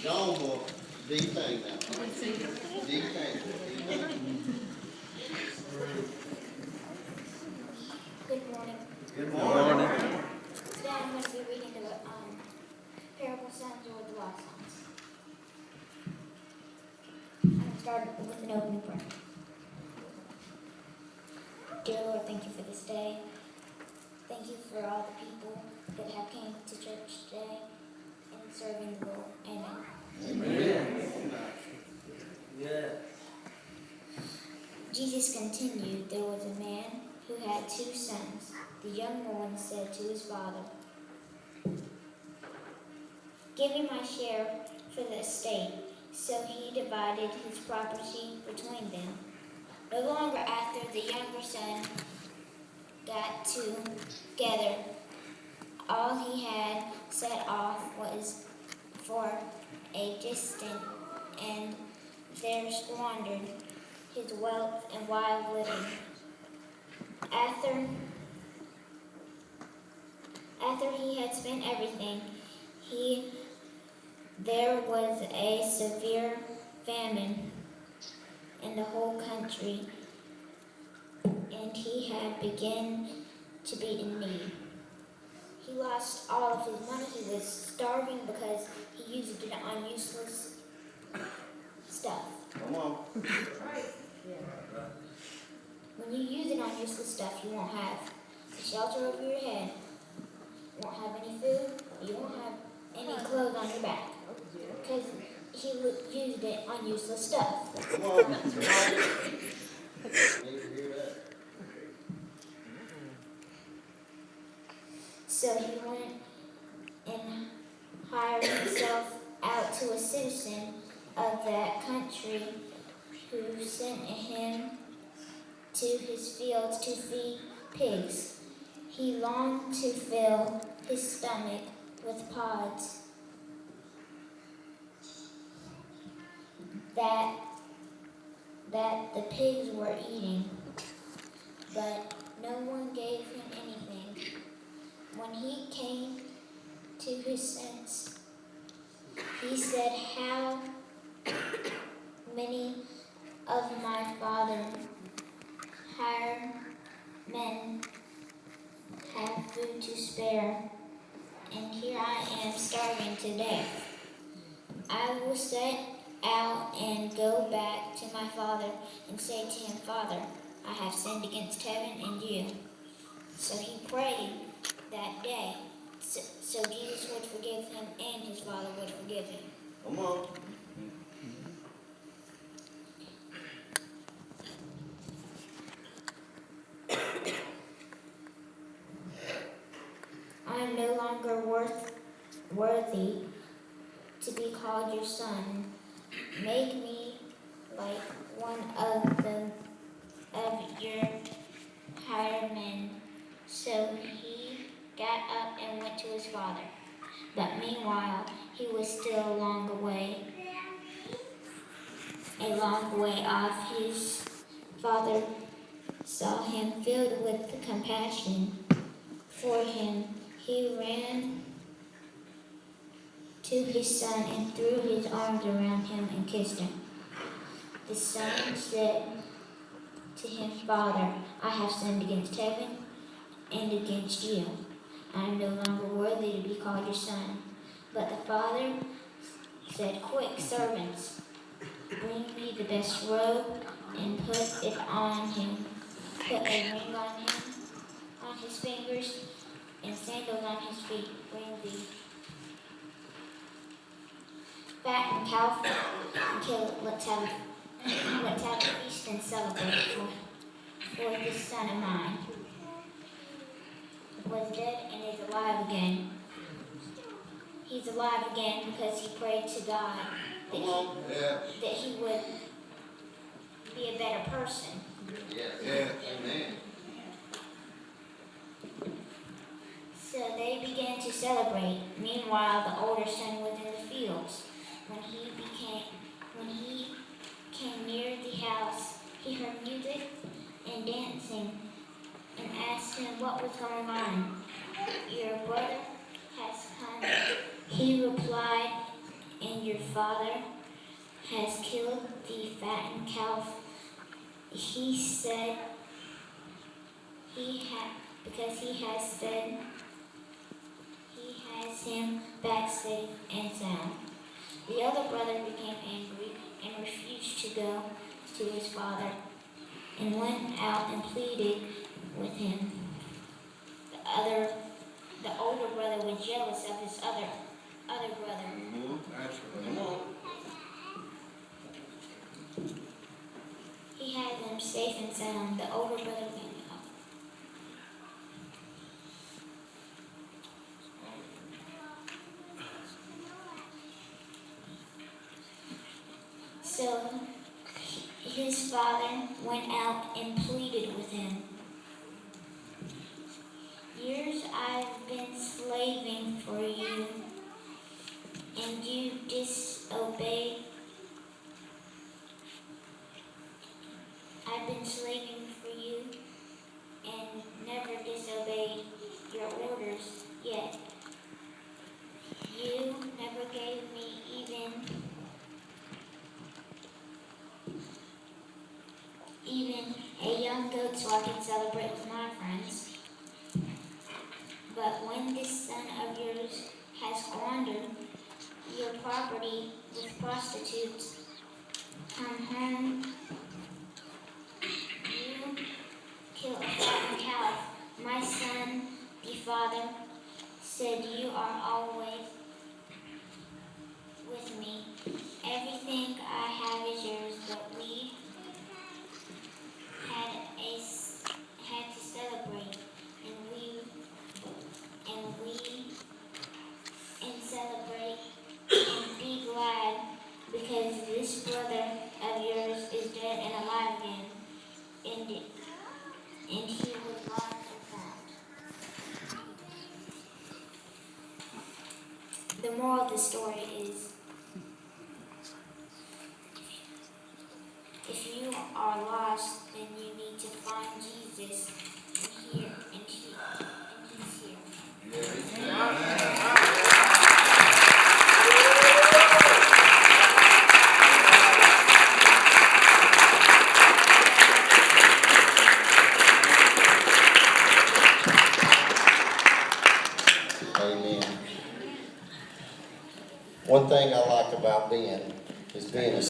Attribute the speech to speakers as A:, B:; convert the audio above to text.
A: Gone, boy. D thing now. D thing.
B: Good morning.
A: Good morning.
B: Today I'm going to be reading the parable sons or the lost sons. I'm going to start with an opening prayer. Dear Lord, thank you for this day. Thank you for all the people that have came to church today and serving the Lord. Amen.
A: Amen.
C: Yeah.
B: Jesus continued, there was a man who had 2 sons. The younger one said to his father, "Give me my share for the estate." So he divided his property between them. No longer after the younger son got together all he had set off was for a distant, and there squandered his wealth in wild living. After he had spent everything, there was a severe famine in the whole country, and he had begun to be in need. He lost all of his money. He was starving because he used it on useless stuff.
A: Come on.
B: When you use it on useless stuff, you won't have a shelter over your head, you won't have any food, you won't have any clothes on your back, because he used it on useless stuff.
A: Come on. Need to hear that.
B: So he went and hired himself out to a citizen of that country who sent him to his fields to feed pigs. He longed to fill his stomach with pods that the pigs were eating, but no one gave him anything. When he came to his sense, he said, "How many of my father's hired men have food to spare, and here I am starving to death. I will set out and go back to my father and say to him, 'Father, I have sinned against heaven and you.'" So he prayed that day, so Jesus would forgive him and his father would forgive him.
A: Come on.
B: I am no longer worthy to be called your son. Make me like one of your hired men. So he got up and went to his father. But meanwhile, he was still a long way off. His father saw him filled with compassion for him. He ran to his son and threw his arms around him and kissed him. The son said to him, "Father, I have sinned against heaven and against you. I am no longer worthy to be called your son." But the father said, "Quick, servants, bring me the best robe and put it on him. Put a ring on him, on his fingers, and sandals on his feet. Bring the fattened calf and kill it. Let's have a feast and celebrate for this son of mine was dead and is alive again. He's alive again because he prayed to God that he would be a better person."
A: Yeah. Amen.
B: So they began to celebrate. Meanwhile, the older son was in the fields. When he came near the house, he heard music and dancing and asked him what was going on. "Your brother has come," he replied, and your father has killed the fattened calf. He said because he has said he has him back safe and sound. The other brother became angry and refused to go to his father and went out and pleaded with him. The older brother was jealous of his other brother.
C: Come on.
B: He had them safe and sound. The older brother went out. So his father went out and pleaded with him. Years I've been slaving for you, and you disobeyed. I've been slaving for you and never disobeyed your orders, yet you never gave me even a young goat so I can celebrate with my friends. But when this son of yours has squandered your property with prostitutes, come home, you kill a fattened calf. My son, the father, said, you are always with me. Everything I have is yours, but we had to celebrate, and celebrate and be glad, because this brother of yours is dead and alive again, and he was lost and found. The moral of the story is, if you are lost, then you need to find Jesus, and he's here.
A: Amen. One thing I like about Ben is being a